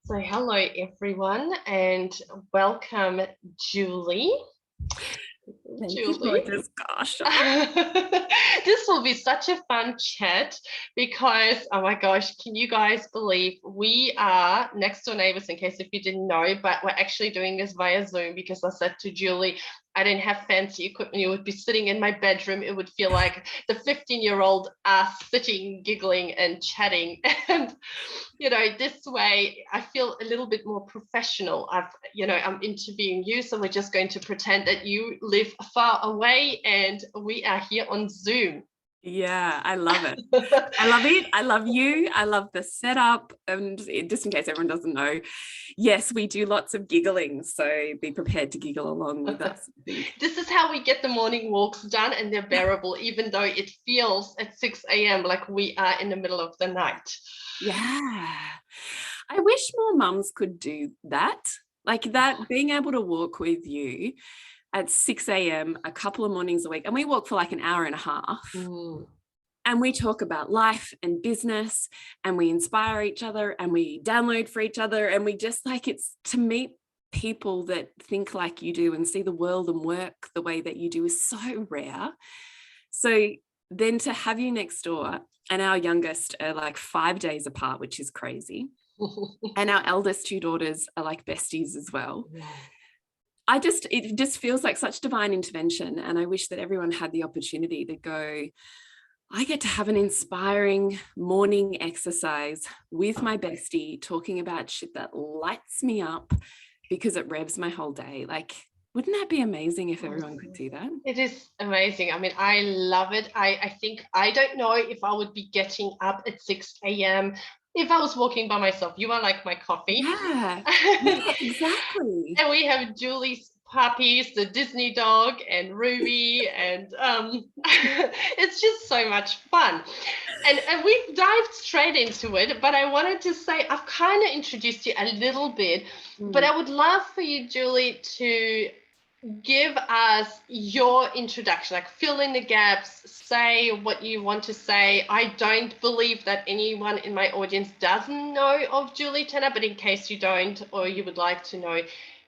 So hello everyone and welcome Julie. Thank you, Julie. gorgeous. Gosh. This will be such a fun chat because, oh my gosh, can you guys believe we are next door neighbors, in case if you didn't know, but we're actually doing this via Zoom because I said to Julie, I didn't have fancy equipment. You would be sitting in my bedroom. It would feel like the 15-year-old us sitting, giggling and chatting. And, this way I feel a little bit more professional. I'm interviewing you, so we're just going to pretend that you live far away and we are here on Zoom. Yeah, I love it. I love it. I love you. I love the setup. And just in case everyone doesn't know, yes, we do lots of giggling. So be prepared to giggle along with us. This is how we get the morning walks done, and they're bearable, even though it feels at 6 a.m. like we are in the middle of the night. Yeah. I wish more mums could do that. Like that, being able to walk with you at 6 a.m. a couple of mornings a week. And we walk for like an hour and a half. And we talk about life and business, and we inspire each other, and we download for each other. And we just it's to meet people that think like you do and see the world and work the way that you do is so rare. So then to have you next door, and our youngest are like 5 days apart, which is crazy. And our eldest 2 daughters are like besties as well. It just feels like such divine intervention. And I wish that everyone had the opportunity to go, I get to have an inspiring morning exercise with my bestie, talking about shit that lights me up because it revs my whole day. Like, wouldn't that be amazing if everyone could do that? It is amazing. I mean, I love it. I think, I don't know if I would be getting up at 6 a.m. if I was walking by myself. You are like my coffee. Yeah, exactly. And we have Julie's puppies, the Disney dog and Ruby, and it's just so much fun. And we've dived straight into it, but I wanted to say I've kind of introduced you a little bit, but I would love for you, Julie, to give us your introduction, like fill in the gaps, say what you want to say. I don't believe that anyone in my audience doesn't know of Julie Tenner, but in case you don't, or you would like to know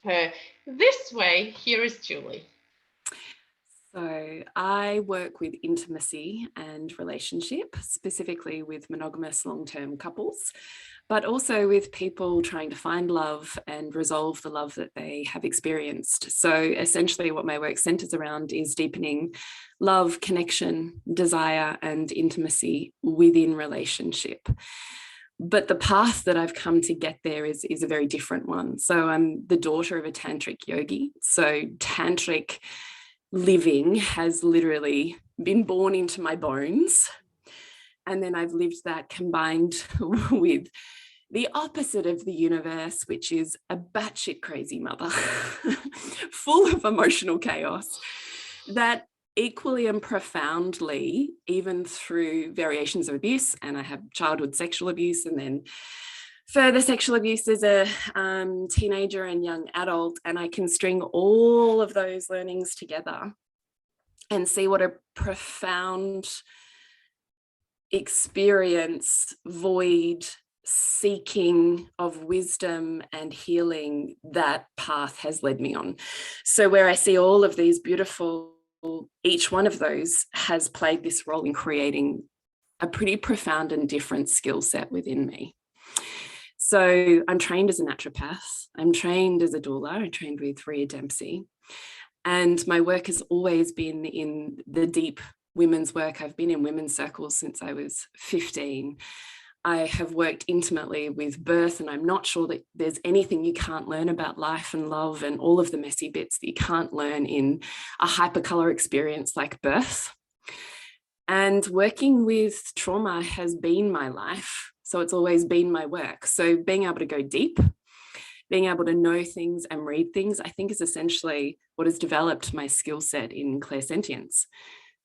her this way, here is Julie. So I work with intimacy and relationship, specifically with monogamous long-term couples, but also with people trying to find love and resolve the love that they have experienced. So essentially what my work centers around is deepening love, connection, desire, and intimacy within relationship. But the path that I've come to get there is a very different one. So I'm the daughter of a tantric yogi. So tantric living has literally been born into my bones. And then I've lived that combined with the opposite of the universe, which is a batshit crazy mother, full of emotional chaos, that equally and profoundly, even through variations of abuse, and I have childhood sexual abuse and then further sexual abuse as a teenager and young adult, and I can string all of those learnings together and see what a profound experience, void, seeking of wisdom and healing that path has led me on. So where I see all of these beautiful, each one of those has played this role in creating a pretty profound and different skill set within me. So I'm trained as a naturopath. I'm trained as a doula. I trained with Rhea Dempsey. And my work has always been in the deep women's work. I've been in women's circles since I was 15. I have worked intimately with birth, and I'm not sure that there's anything you can't learn about life and love and all of the messy bits that you can't learn in a hypercolor experience like birth. And working with trauma has been my life. So it's always been my work. So being able to go deep, being able to know things and read things, I think is essentially what has developed my skill set in clairsentience.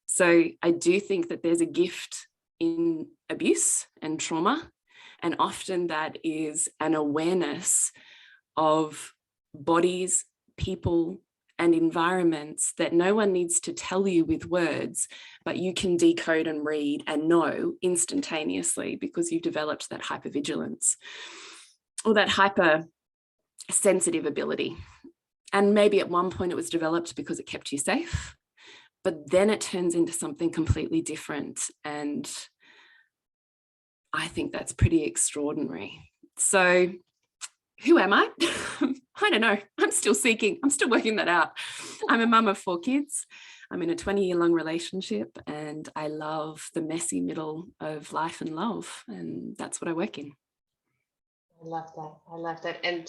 So I do think that there's a gift in abuse and trauma, and often that is an awareness of bodies, people, and environments that no one needs to tell you with words, but you can decode and read and know instantaneously because you've developed that hypervigilance. or that hypersensitive ability. And maybe at one point it was developed because it kept you safe, but then it turns into something completely different. And I think that's pretty extraordinary. So who am I? I don't know. I'm still seeking. I'm still working that out. I'm a mum of 4 kids. I'm in a 20-year-long relationship, and I love the messy middle of life and love. And that's what I work in. I love that. I love that. And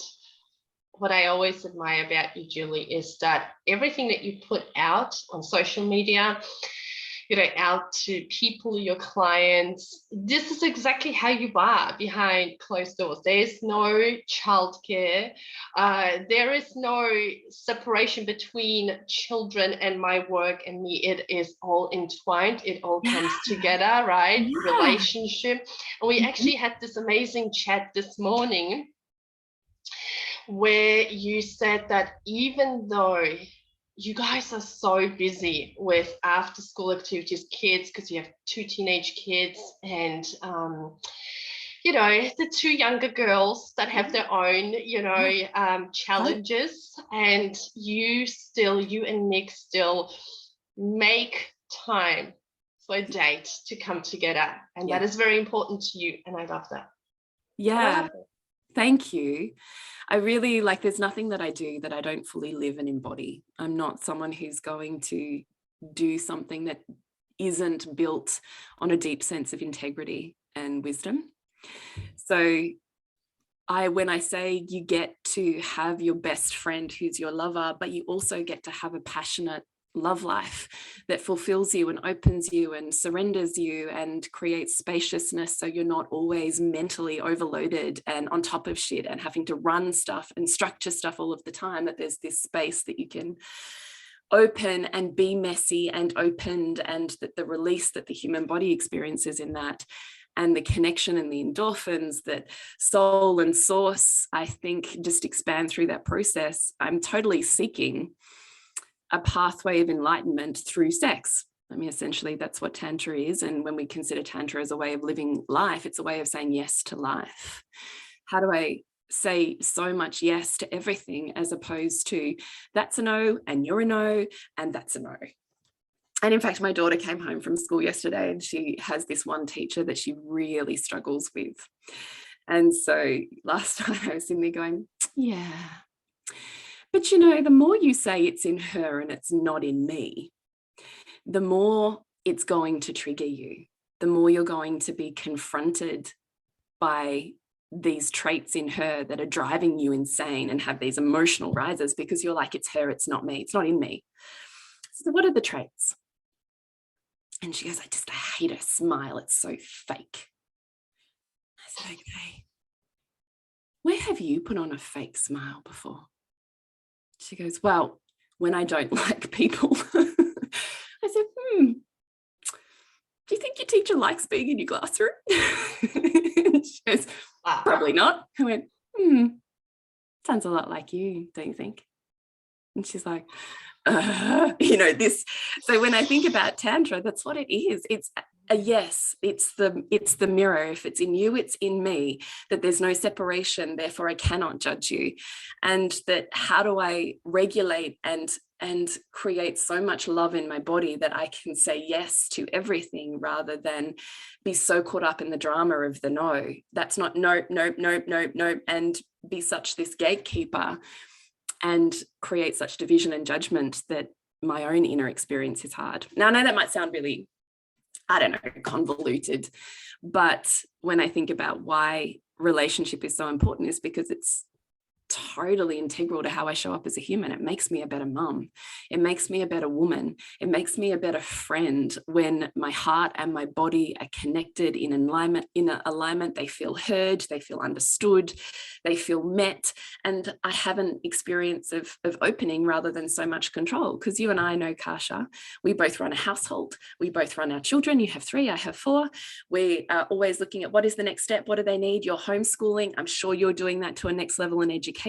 what I always admire about you, Julie, is that everything that you put out on social media, out to people, your clients, this is exactly how you are behind closed doors. There is no childcare. There is no separation between children and my work and me. It is all entwined. It all comes together, right? Yeah. Relationship. And we actually had this amazing chat this morning where you said that even though you guys are so busy with after school activities, kids, because you have 2 teenage kids and the 2 younger girls that have their own challenges, and you and Nick still make time for a date to come together, and that is very important to you, and I love that. Yeah. Thank you. I really there's nothing that I do that I don't fully live and embody. I'm not someone who's going to do something that isn't built on a deep sense of integrity and wisdom. So when I say you get to have your best friend who's your lover, but you also get to have a passionate love life that fulfills you and opens you and surrenders you and creates spaciousness, so you're not always mentally overloaded and on top of shit and having to run stuff and structure stuff all of the time, that there's this space that you can open and be messy and opened, and that the release that the human body experiences in that, and the connection and the endorphins that soul and source, I think, just expand through that process. I'm totally seeking a pathway of enlightenment through sex. I mean, essentially that's what Tantra is. And when we consider Tantra as a way of living life, it's a way of saying yes to life. How do I say so much yes to everything, as opposed to that's a no and you're a no and that's a no? And in fact, my daughter came home from school yesterday and she has this one teacher that she really struggles with. And so last time I was sitting there going, yeah. But the more you say it's in her and it's not in me, the more it's going to trigger you, the more you're going to be confronted by these traits in her that are driving you insane and have these emotional rises, because you're like, it's her, it's not me, it's not in me. So what are the traits? And she goes, I hate her smile, it's so fake. I said, okay, where have you put on a fake smile before? She goes, well, when I don't like people. I said, do you think your teacher likes being in your classroom? She goes, probably not. I went, sounds a lot like you, don't you think? And she's like, this. So when I think about Tantra, that's what it is. It's a yes, it's the mirror. If it's in you, it's in me, that there's no separation, therefore I cannot judge you. And that how do I regulate and create so much love in my body that I can say yes to everything, rather than be so caught up in the drama of the no. That's not no, and be such this gatekeeper and create such division and judgment that my own inner experience is hard. Now, I know that might sound really, convoluted, but when I think about why relationship is so important, is because it's totally integral to how I show up as a human. It makes me a better mum. It makes me a better woman. It makes me a better friend when my heart and my body are connected in alignment. They feel heard, they feel understood, they feel met. And I have an experience of opening rather than so much control. Because you and I know, Kasia, we both run a household. We both run our children. You have 3, I have 4. We are always looking at what is the next step? What do they need? You're homeschooling. I'm sure you're doing that to a next level in education.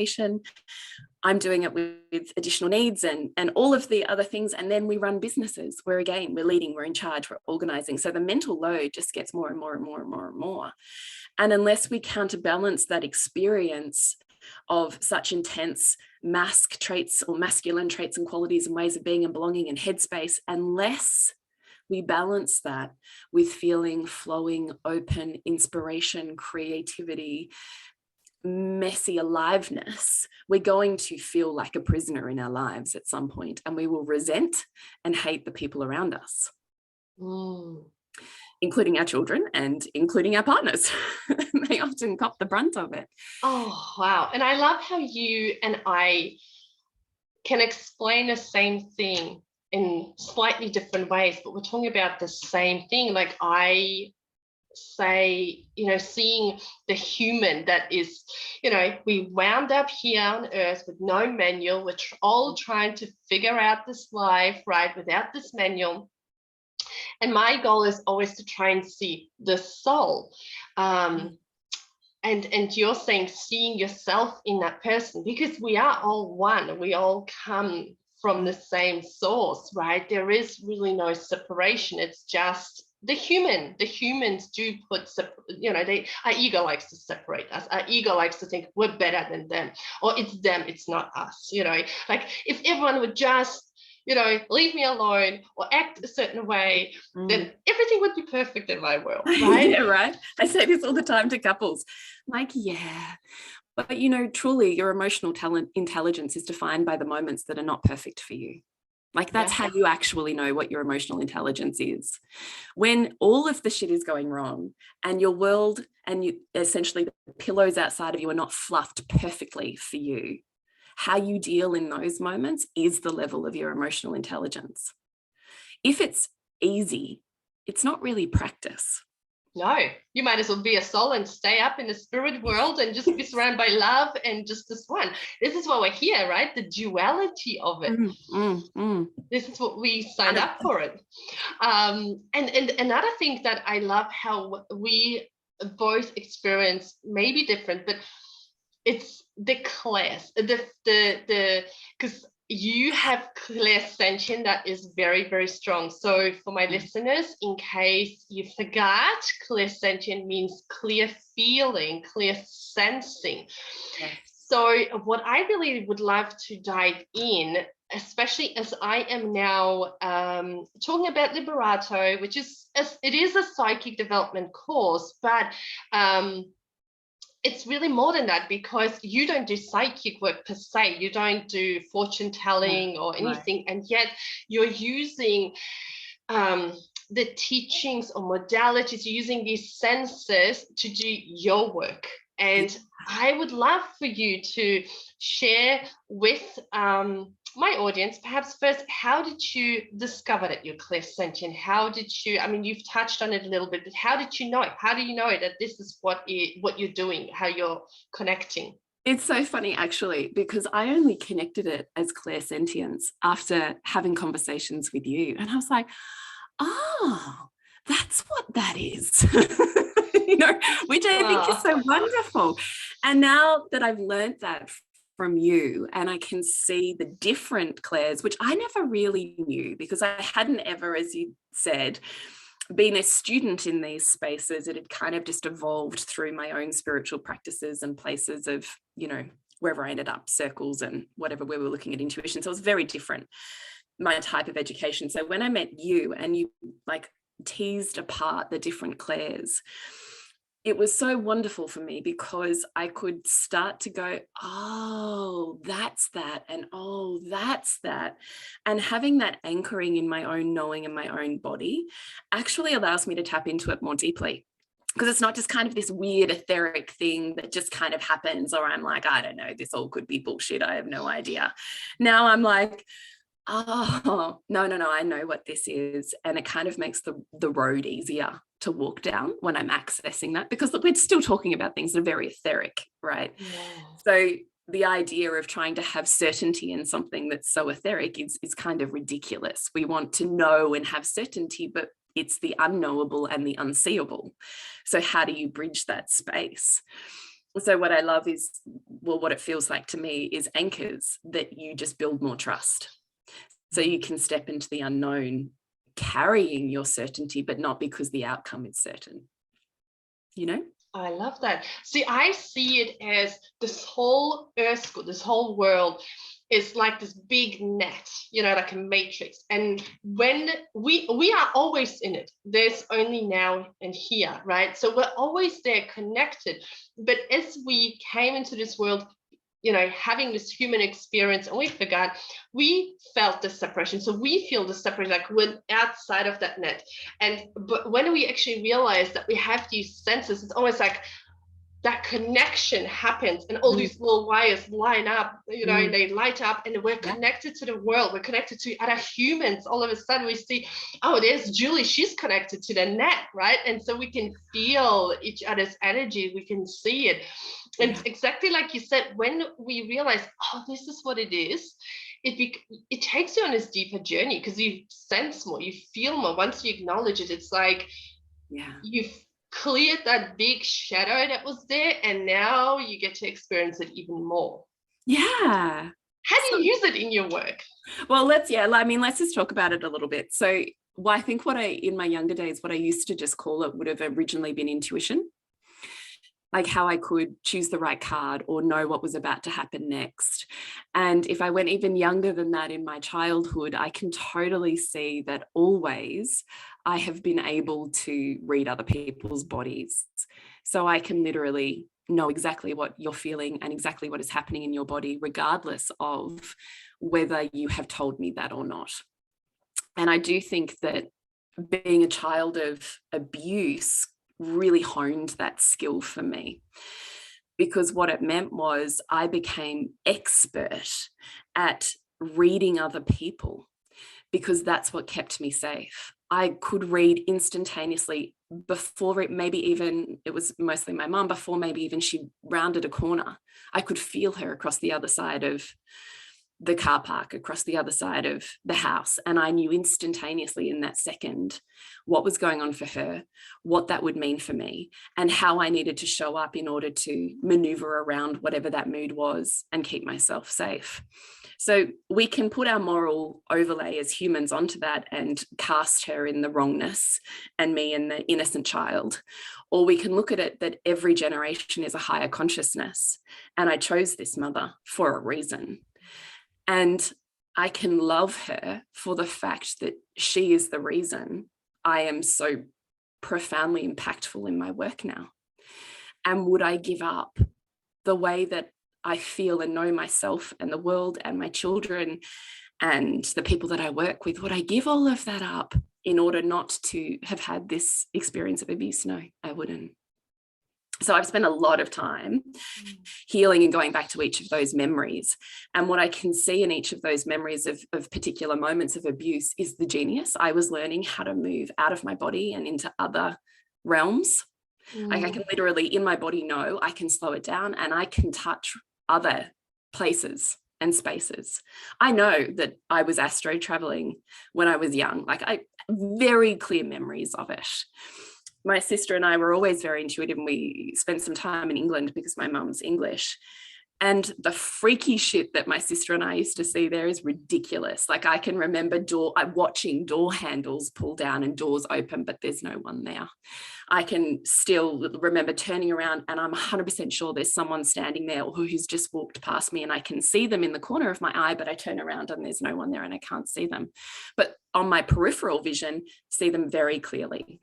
I'm doing it with additional needs and all of the other things. And then we run businesses where, again, we're leading, we're in charge, we're organizing. So the mental load just gets more and more and more and more and more. And unless we counterbalance that experience of such intense masc traits or masculine traits and qualities and ways of being and belonging and headspace, unless we balance that with feeling, flowing, open, inspiration, creativity, messy aliveness, we're going to feel like a prisoner in our lives at some point, and we will resent and hate the people around us, including our children and including our partners. They often cop the brunt of it. Oh, wow. And I love how you and I can explain the same thing in slightly different ways, but we're talking about the same thing. Like, I say, seeing the human that is, we wound up here on earth with no manual. We're all trying to figure out this life, right, without this manual. And my goal is always to try and see the soul. And you're saying seeing yourself in that person, because we are all one. We all come from the same source, right? There is really no separation. It's just the humans do put, our ego likes to separate us. Our ego likes to think we're better than them, or it's them, it's not us, like if everyone would just, leave me alone or act a certain way, then everything would be perfect in my world, right? Yeah, right. I say this all the time to couples. Like, yeah, but truly your emotional intelligence is defined by the moments that are not perfect for you. Like, that's how you actually know what your emotional intelligence is. When all of the shit is going wrong and your world and you essentially the pillows outside of you are not fluffed perfectly for you, how you deal in those moments is the level of your emotional intelligence. If it's easy, it's not really practice. No, you might as well be a soul and stay up in the spirit world and just be surrounded by love and just this one. This is what we're here, right? The duality of it. This is what we signed up for it. And another thing that I love how we both experience may be different, but it's the class, because you have clairsentience that is very, very strong. So for my listeners, in case you forgot, clairsentient means clear feeling, clear sensing. Yes. So what I really would love to dive in, especially as I am now talking about Liberato, which is a psychic development course, but it's really more than that, because you don't do psychic work per se. You don't do fortune telling or anything. Right. And yet you're using the teachings or modalities, you're using these senses to do your work. And I would love for you to share with my audience, perhaps first, how did you discover that you're clairsentient? How did you, you've touched on it a little bit, but how did you know? How do you know that this is what you're doing, how you're connecting? It's so funny, actually, because I only connected it as clairsentience after having conversations with you. And I was like, oh, that's what that is. Which I think is so wonderful. And now that I've learned that from you, and I can see the different clairs, which I never really knew, because I hadn't ever, as you said, been a student in these spaces. It had kind of just evolved through my own spiritual practices and places of, wherever I ended up, circles and whatever, where we were looking at intuition. So it was very different, my type of education. So when I met you and you teased apart the different clairs, it was so wonderful for me, because I could start to go, oh, that's that. And oh, that's that. And having that anchoring in my own knowing and my own body actually allows me to tap into it more deeply. Because it's not just kind of this weird etheric thing that just kind of happens, or I'm like, I don't know, this all could be bullshit. I have no idea. Now I'm like, oh, no, I know what this is. And it kind of makes the road easier to walk down when I'm accessing that, because we're still talking about things that are very etheric, right? Yeah. So the idea of trying to have certainty in something that's so etheric is kind of ridiculous. We want to know and have certainty, but it's the unknowable and the unseeable. So how do you bridge that space? So what I love is well, what it feels like to me is anchors that you just build more trust. So you can step into the unknown carrying your certainty, but not because the outcome is certain, you know? I love that. See, I see it as this whole earth school, this whole world is like this big net, like a matrix. And when we are always in it, there's only now and here, right? So we're always there connected. But as we came into this world, having this human experience, and we forgot, we felt the separation. So we feel the separation, like we're outside of that net. But when we actually realize that we have these senses, it's almost like that connection happens, and all these little wires line up, and they light up, and we're connected to the world. We're connected to other humans. All of a sudden we see, oh, there's Julie, she's connected to the net, right? And so we can feel each other's energy, we can see it. And exactly like you said, when we realize, oh, this is what it is, it takes you on this deeper journey, because you sense more, you feel more. Once you acknowledge it, it's like you've cleared that big shadow that was there, and now you get to experience it even more. Yeah. How do you use it in your work? Well, let's just talk about it a little bit. So I think in my younger days, what I used to just call it would have originally been intuition, like how I could choose the right card or know what was about to happen next. And if I went even younger than that in my childhood, I can totally see that always I have been able to read other people's bodies. So I can literally know exactly what you're feeling and exactly what is happening in your body, regardless of whether you have told me that or not. And I do think that being a child of abuse really honed that skill for me, because what it meant was I became expert at reading other people, because that's what kept me safe. I could read instantaneously before it was mostly my mum, before maybe even she rounded a corner. I could feel her across the other side of the car park, across the other side of the house. And I knew instantaneously in that second what was going on for her, what that would mean for me, and how I needed to show up in order to maneuver around whatever that mood was and keep myself safe. So we can put our moral overlay as humans onto that and cast her in the wrongness and me in the innocent child. Or we can look at it that every generation is a higher consciousness. And I chose this mother for a reason. And I can love her for the fact that she is the reason I am so profoundly impactful in my work now. And would I give up the way that I feel and know myself and the world and my children and the people that I work with? Would I give all of that up in order not to have had this experience of abuse? No, I wouldn't. So I've spent a lot of time healing and going back to each of those memories. And what I can see in each of those memories of particular moments of abuse is the genius. I was learning how to move out of my body and into other realms. Like I can literally in my body know I can slow it down and I can touch other places and spaces. I know that I was astro traveling when I was young. Like I very clear memories of it. My sister and I were always very intuitive, and we spent some time in England because my mum's English. And the freaky shit that my sister and I used to see there is ridiculous. Like I can remember watching door handles pull down and doors open, but there's no one there. I can still remember turning around and I'm 100% sure there's someone standing there who's just walked past me, and I can see them in the corner of my eye, but I turn around and there's no one there and I can't see them. But on my peripheral vision, see them very clearly.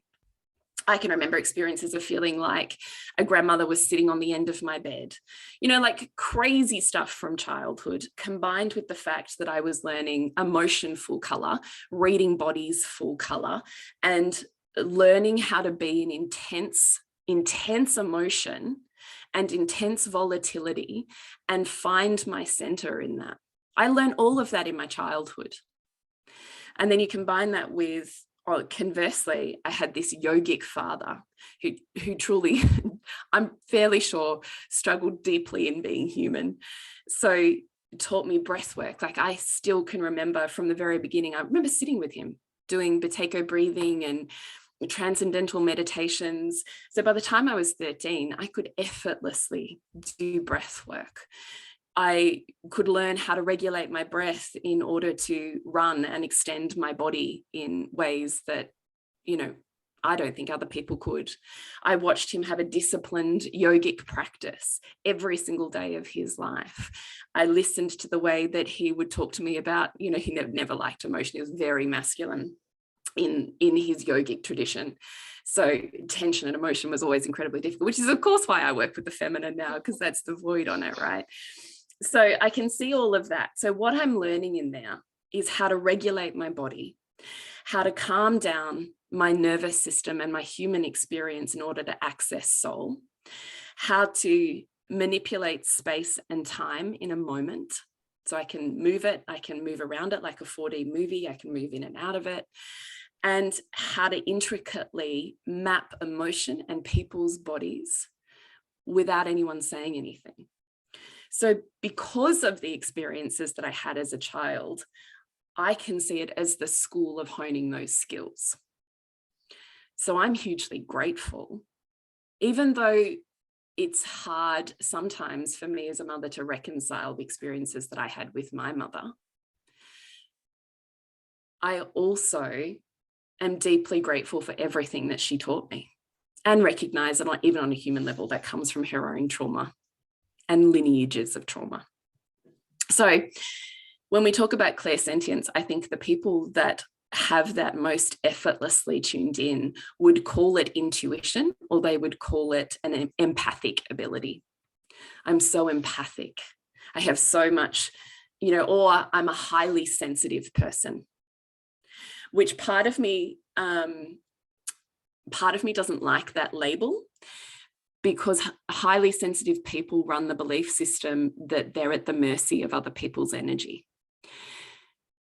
I can remember experiences of feeling like a grandmother was sitting on the end of my bed, like crazy stuff from childhood, combined with the fact that I was learning emotion full color, reading bodies full color, and learning how to be in intense emotion and intense volatility and find my center in that. I learned all of that in my childhood. And then you combine that with, conversely, I had this yogic father who truly, I'm fairly sure, struggled deeply in being human. So taught me breath work. Like I still can remember from the very beginning, I remember sitting with him doing Buteyko breathing and transcendental meditations. So by the time I was 13, I could effortlessly do breath work. I could learn how to regulate my breath in order to run and extend my body in ways that, you know, I don't think other people could. I watched him have a disciplined yogic practice every single day of his life. I listened to the way that he would talk to me about, you know, he never liked emotion. He was very masculine in his yogic tradition. So tension and emotion was always incredibly difficult, which is of course why I work with the feminine now, because that's the void on it, right? So I can see all of that. So what I'm learning in there is how to regulate my body, how to calm down my nervous system and my human experience in order to access soul, how to manipulate space and time in a moment. So I can move it, I can move around it like a 4D movie, I can move in and out of it, and how to intricately map emotion and people's bodies without anyone saying anything. So because of the experiences that I had as a child, I can see it as the school of honing those skills. So I'm hugely grateful, even though it's hard sometimes for me as a mother to reconcile the experiences that I had with my mother. I also am deeply grateful for everything that she taught me, and recognize that even on a human level, that comes from her own trauma and lineages of trauma. So when we talk about clairsentience, I think the people that have that most effortlessly tuned in would call it intuition, or they would call it an empathic ability. I'm so empathic. I have so much, you know, or I'm a highly sensitive person, which part of me doesn't like that label, because highly sensitive people run the belief system that they're at the mercy of other people's energy.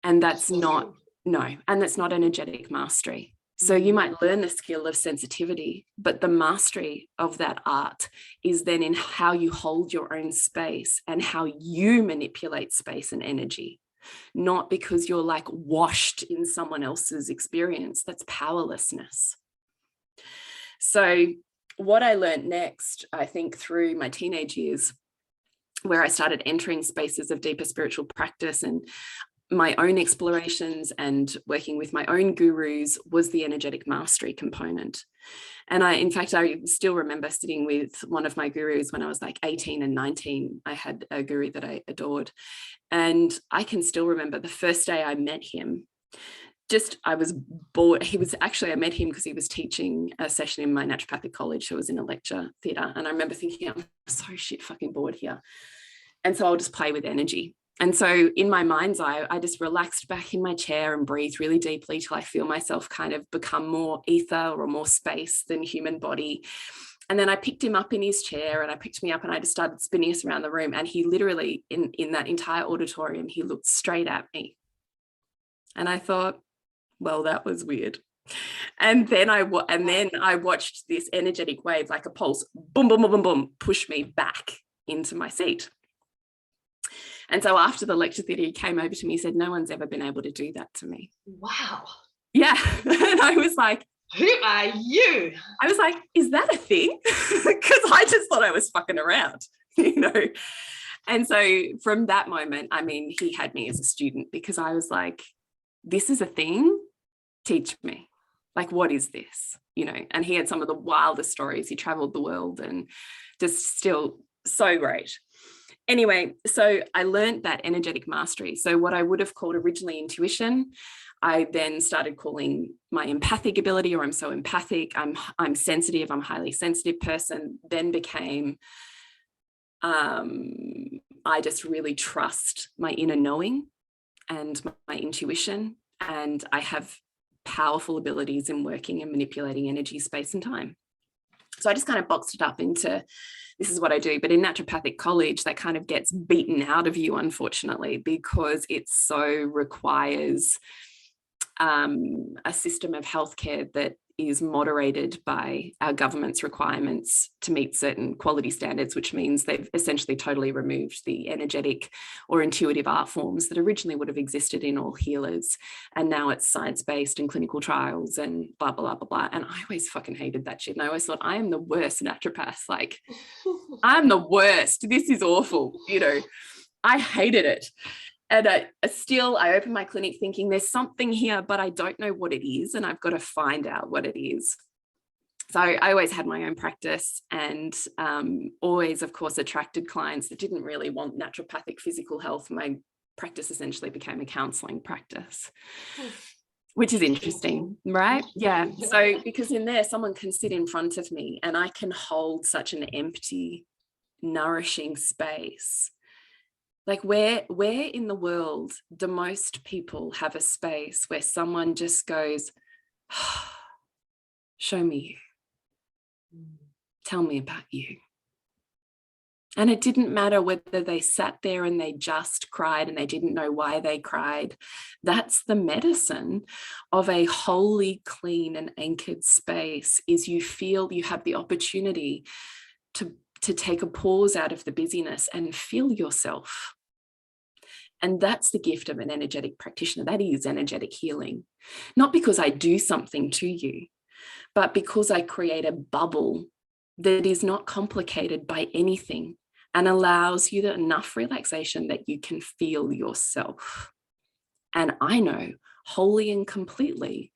And that's not energetic mastery. So you might learn the skill of sensitivity, but the mastery of that art is then in how you hold your own space and how you manipulate space and energy, not because you're like washed in someone else's experience. That's powerlessness. So what I learned next, I think through my teenage years, where I started entering spaces of deeper spiritual practice and my own explorations and working with my own gurus, was the energetic mastery component. And in fact, I still remember sitting with one of my gurus when I was like 18 and 19. I had a guru that I adored. And I can still remember the first day I met him. I was bored. I met him because he was teaching a session in my naturopathic college. So I was in a lecture theatre. And I remember thinking, I'm so shit fucking bored here. And so I'll just play with energy. And so in my mind's eye, I just relaxed back in my chair and breathed really deeply till I feel myself kind of become more ether or more space than human body. And then I picked him up in his chair and I picked me up and I just started spinning us around the room. And he literally, in that entire auditorium, he looked straight at me. And I thought, well, that was weird. And then I watched this energetic wave, like a pulse, boom, boom, boom, boom, boom, push me back into my seat. And so after the lecture theatre, he came over to me and said, no one's ever been able to do that to me. Wow. Yeah. And I was like, who are you? I was like, is that a thing? Because I just thought I was fucking around, you know. And so from that moment, I mean, he had me as a student, because I was like, this is a thing. Teach me. Like, what is this? You know, and he had some of the wildest stories. He traveled the world and just still so great. Anyway, so I learned that energetic mastery. So what I would have called originally intuition, I then started calling my empathic ability, or I'm so empathic, I'm sensitive, I'm a highly sensitive person, then became, I just really trust my inner knowing and my intuition, and I have powerful abilities in working and manipulating energy, space, and time. So I just kind of boxed it up into, this is what I do. But in naturopathic college, that kind of gets beaten out of you, unfortunately, because it so requires a system of healthcare that is moderated by our government's requirements to meet certain quality standards, which means they've essentially totally removed the energetic or intuitive art forms that originally would have existed in all healers. And now it's science-based and clinical trials and blah, blah, blah, blah. And I always fucking hated that shit. And I always thought, I am the worst naturopath. Like, I'm the worst. This is awful. You know, I hated it. And I opened my clinic thinking there's something here, but I don't know what it is. And I've got to find out what it is. So I always had my own practice and always, of course, attracted clients that didn't really want naturopathic physical health. My practice essentially became a counseling practice, which is interesting, right? Yeah. So because in there, someone can sit in front of me and I can hold such an empty, nourishing space. Like where in the world do most people have a space where someone just goes, oh, show me you, tell me about you. And it didn't matter whether they sat there and they just cried and they didn't know why they cried. That's the medicine of a wholly clean and anchored space, is you feel you have the opportunity to take a pause out of the busyness and feel yourself. And that's the gift of an energetic practitioner. That is energetic healing. Not because I do something to you, but because I create a bubble that is not complicated by anything and allows you enough relaxation that you can feel yourself. And I know wholly and completely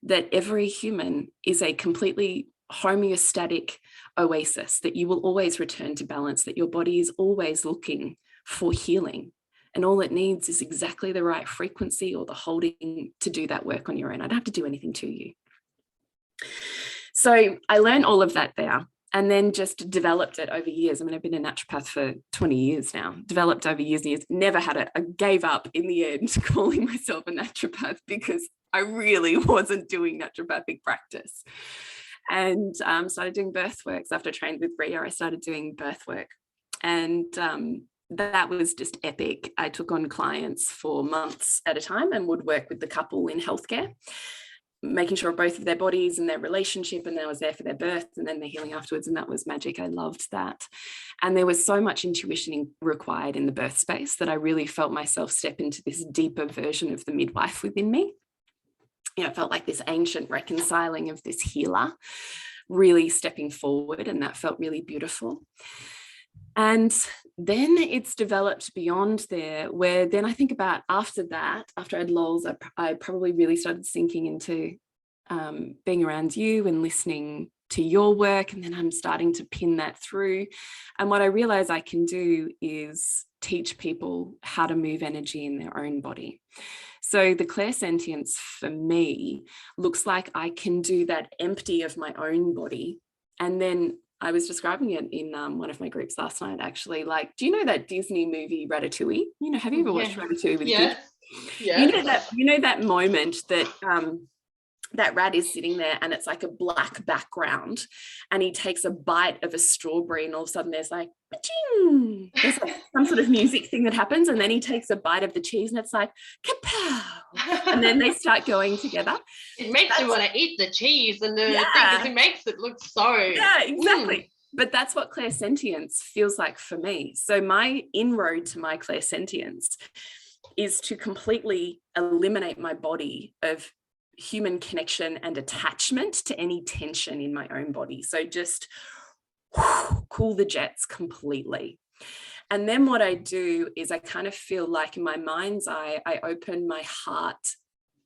that every human is a completely homeostatic oasis, that you will always return to balance, that your body is always looking for healing. And all it needs is exactly the right frequency or the holding to do that work on your own. I don't have to do anything to you. So I learned all of that there and then just developed it over years. I mean, I've been a naturopath for 20 years now, developed over years and years, never had it. I gave up in the end calling myself a naturopath because I really wasn't doing naturopathic practice. And started doing birth works. After I trained with Ria, I started doing birth work. And that was just epic. I took on clients for months at a time and would work with the couple in healthcare, making sure both of their bodies and their relationship, and I was there for their birth and then the healing afterwards. And that was magic. I loved that. And there was so much intuition required in the birth space that I really felt myself step into this deeper version of the midwife within me. You know, it felt like this ancient reconciling of this healer really stepping forward, and that felt really beautiful. And then it's developed beyond there, where then I think about after that, after I'd lulls, I probably really started sinking into being around you and listening to your work. And then I'm starting to pin that through. And what I realize I can do is teach people how to move energy in their own body. So the clairsentience for me looks like I can do that empty of my own body. And then I was describing it in one of my groups last night, actually. Like, do you know that Disney movie Ratatouille? You know, have you ever watched Ratatouille with kids? Yeah. You know that moment that that rat is sitting there and it's like a black background and he takes a bite of a strawberry and all of a sudden there's like, ka-ching! There's like some sort of music thing that happens, and then he takes a bite of the cheese and it's like, kapow! And then they start going together. It makes you want to eat the cheese, and the thing is, it makes it look so... Yeah, exactly. But that's what clairsentience feels like for me. So my inroad to my clairsentience is to completely eliminate my body of human connection and attachment to any tension in my own body. So just cool the jets completely. And then what I do is I kind of feel like in my mind's eye, I open my heart,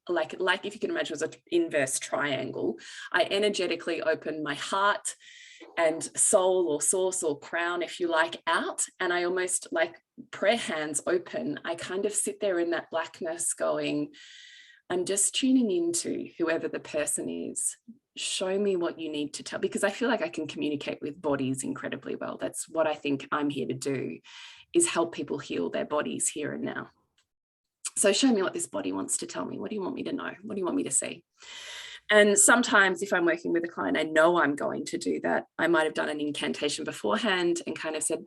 like if you can imagine it was an inverse triangle. I energetically open my heart and soul or source or crown, if you like, out. And I almost like prayer hands open. I kind of sit there in that blackness going, I'm just tuning into whoever the person is. Show me what you need to tell, because I feel like I can communicate with bodies incredibly well. That's what I think I'm here to do, is help people heal their bodies here and now. So show me what this body wants to tell me. What do you want me to know? What do you want me to see? And sometimes if I'm working with a client, I know I'm going to do that. I might have done an incantation beforehand and kind of said,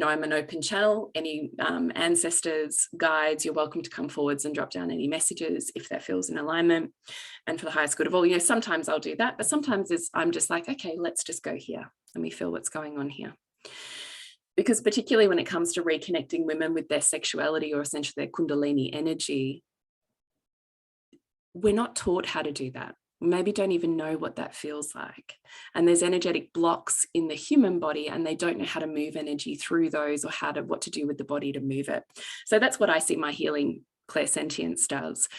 I'm an open channel. Any ancestors, guides, you're welcome to come forwards and drop down any messages if that feels in alignment and for the highest good of all. Sometimes I'll do that, but sometimes I'm just like, okay, let's just go here and we feel what's going on here. Because particularly when it comes to reconnecting women with their sexuality or essentially their Kundalini energy, we're not taught how to do that. Maybe don't even know what that feels like. And there's energetic blocks in the human body and they don't know how to move energy through those or what to do with the body to move it. So that's what I see my healing Clairsentience does.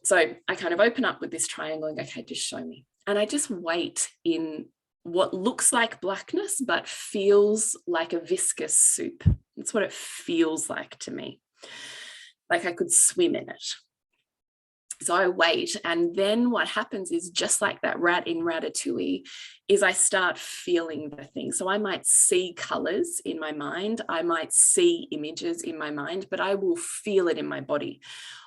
So I kind of open up with this triangle and go, okay, just show me. And I just wait in what looks like blackness, but feels like a viscous soup. That's what it feels like to me. Like I could swim in it. So I wait, and then what happens is, just like that rat in Ratatouille, is I start feeling the thing. So I might see colors in my mind, I might see images in my mind, but I will feel it in my body.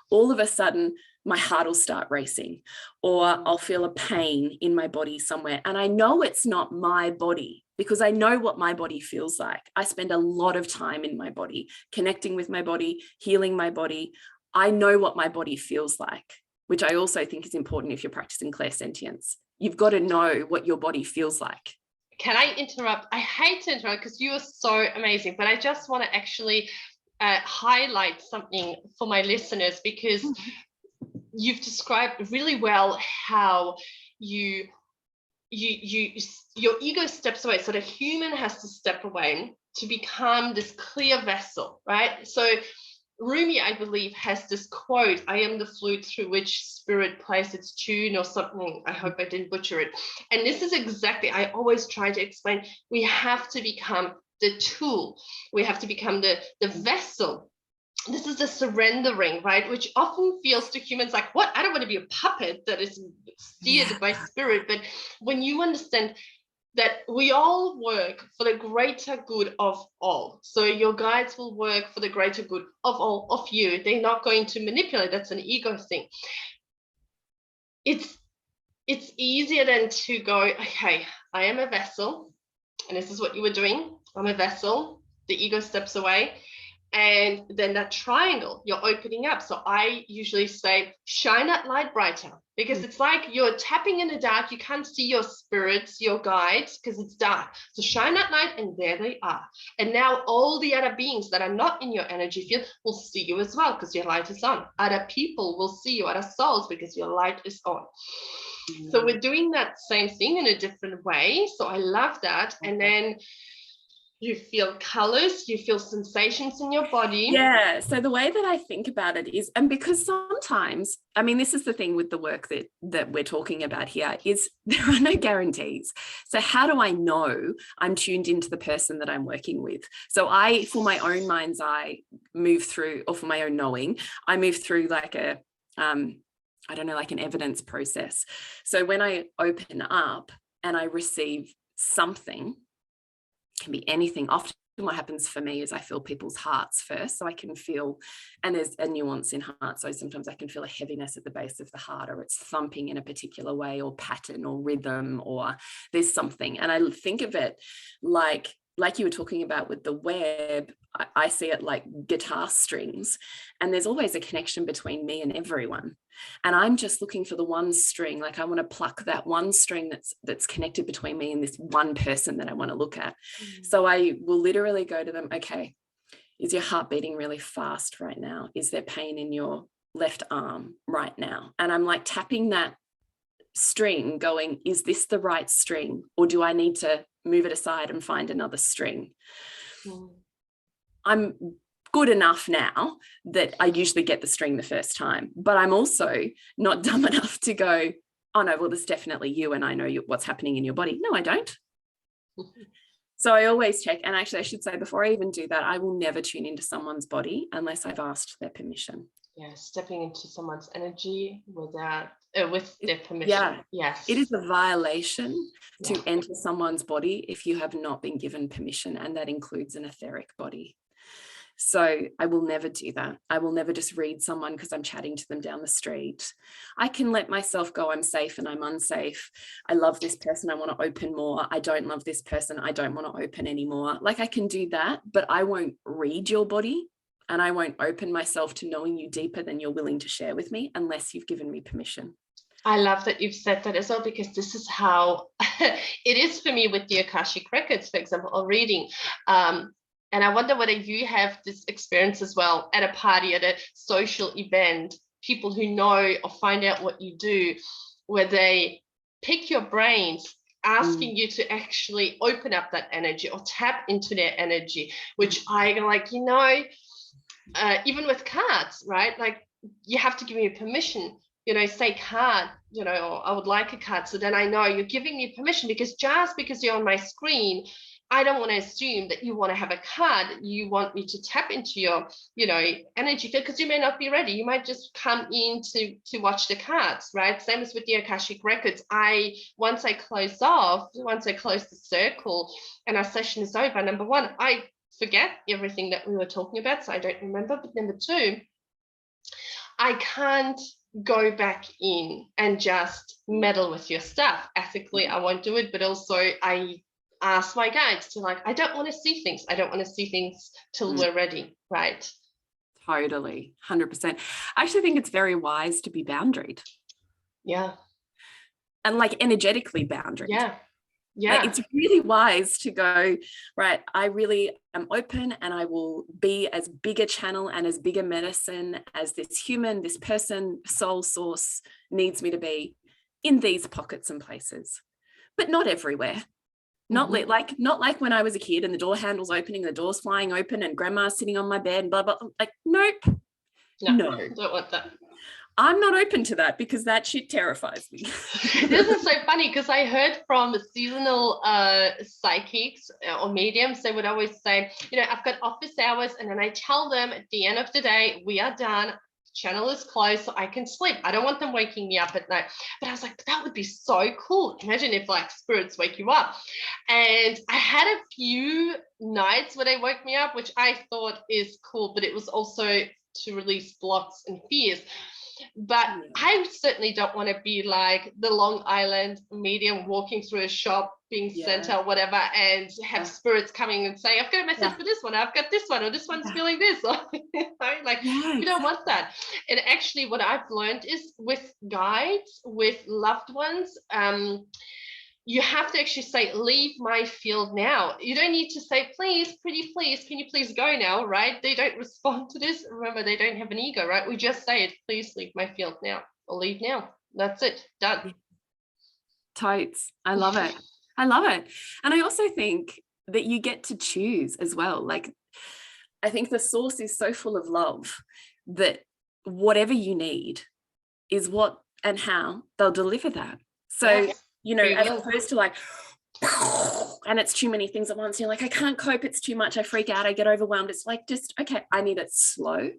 All of a sudden, my heart will start racing, or I'll feel a pain in my body somewhere. And I know it's not my body because I know what my body feels like. I spend a lot of time in my body, connecting with my body, healing my body. I know what my body feels like, which I also think is important if you're practicing clairsentience. You've got to know what your body feels like. Can I interrupt? I hate to interrupt because you are so amazing, but I just want to actually highlight something for my listeners, because you've described really well how your ego steps away. So the human has to step away to become this clear vessel, right? So Rumi, I believe, has this quote, I am the flute through which spirit plays its tune, or something. I hope I didn't butcher it. And this is exactly, I always try to explain, we have to become the tool. We have to become the vessel. This is the surrendering, right? Which often feels to humans like, what? I don't want to be a puppet that is steered by spirit. But when you understand that we all work for the greater good of all. So your guides will work for the greater good of all of you. They're not going to manipulate. That's an ego thing. It's easier than to go, okay, I am a vessel, and this is what you were doing. I'm a vessel. The ego steps away. And then that triangle, you're opening up. So I usually say, shine that light brighter, because it's like you're tapping in the dark. You can't see your spirits, your guides, because it's dark. So shine that light, and there they are. And now all the other beings that are not in your energy field will see you as well, because your light is on. Other people will see you, other souls, because your light is on. So we're doing that same thing in a different way. So I love that. And then you feel colors, you feel sensations in your body. Yeah. So the way that I think about it is, and because sometimes, I mean, this is the thing with the work that we're talking about here, is there are no guarantees. So how do I know I'm tuned into the person that I'm working with? So I, for my own mind's eye, move through, or for my own knowing, I move through like a, I don't know, like an evidence process. So when I open up and I receive something, can be anything. Often what happens for me is I feel people's hearts first, so I can feel, and there's a nuance in heart, so sometimes I can feel a heaviness at the base of the heart, or it's thumping in a particular way, or pattern or rhythm, or there's something. And I think of it like you were talking about with the web, I see it like guitar strings, and there's always a connection between me and everyone. And I'm just looking for the one string, like I want to pluck that one string that's connected between me and this one person that I want to look at. So I will literally go to them, okay, is your heart beating really fast right now? Is there pain in your left arm right now? And I'm like tapping that string going, is this the right string, or do I need to move it aside and find another string? I'm good enough now that I usually get the string the first time, but I'm also not dumb enough to go, oh no, well, there's definitely you, and I know what's happening in your body. No, I don't. So I always check. And actually I should say, before I even do that, I will never tune into someone's body unless I've asked their permission. Yeah, stepping into someone's energy without with their permission. Yeah. Yes. It is a violation to enter someone's body if you have not been given permission, and that includes an etheric body. So I will never do that. I will never just read someone because I'm chatting to them down the street. I can let myself go, I'm safe and I'm unsafe. I love this person, I want to open more. I don't love this person, I don't want to open anymore. Like I can do that, but I won't read your body and I won't open myself to knowing you deeper than you're willing to share with me unless you've given me permission. I love that you've said that as well, because this is how it is for me with the Akashic records, for example, or reading. And I wonder whether you have this experience as well at a party, at a social event, people who know or find out what you do, where they pick your brains, asking you to actually open up that energy or tap into their energy, which I like, even with cards, right? Like you have to give me permission, say card, or I would like a card. So then I know you're giving me permission, because just because you're on my screen, I don't want to assume that you want to have a card. You want me to tap into your, energy, because you may not be ready. You might just come in to watch the cards, right? Same as with the Akashic records. Once I close the circle and our session is over, number one, I forget everything that we were talking about, so I don't remember. But number two, I can't go back in and just meddle with your stuff. Ethically, I won't do it, but also I ask my guides to, like, I don't want to see things. I don't want to see things till we're ready, right? Totally, 100%. I actually think it's very wise to be boundaried. Yeah. And like energetically boundaried. Yeah. Yeah. Like it's really wise to go, right, I really am open and I will be as big a channel and as big a medicine as this human, this person, soul source needs me to be in these pockets and places, but not everywhere. Not like when I was a kid and the door handle's opening, the door's flying open and grandma's sitting on my bed and blah, blah. Like, nope. No. Don't want that. I'm not open to that because that shit terrifies me. This is so funny, because I heard from seasonal psychics or mediums, they would always say, I've got office hours, and then I tell them at the end of the day, we are done. Channel is closed, so I can sleep. I don't want them waking me up at night. But I was like, that would be so cool. Imagine if like spirits wake you up. And I had a few nights where they woke me up, which I thought is cool, but it was also to release blocks and fears. But I certainly don't want to be like the Long Island medium walking through a shop being sent or whatever, and have spirits coming and say, I've got a message for this one, I've got this one, or this one's feeling this. You don't want that. And actually what I've learned is with guides, with loved ones, you have to actually say, leave my field now. You don't need to say, please, pretty please, can you please go now, right? They don't respond to this. Remember, they don't have an ego, right? We just say it, please leave my field now, or leave now. That's it, done. Totes. I love it. I love it. And I also think that you get to choose as well. Like, I think the source is so full of love that whatever you need is what and how they'll deliver that. So, as opposed to like, and it's too many things at once. You're like, I can't cope. It's too much. I freak out. I get overwhelmed. It's like, just, okay, I need it slow.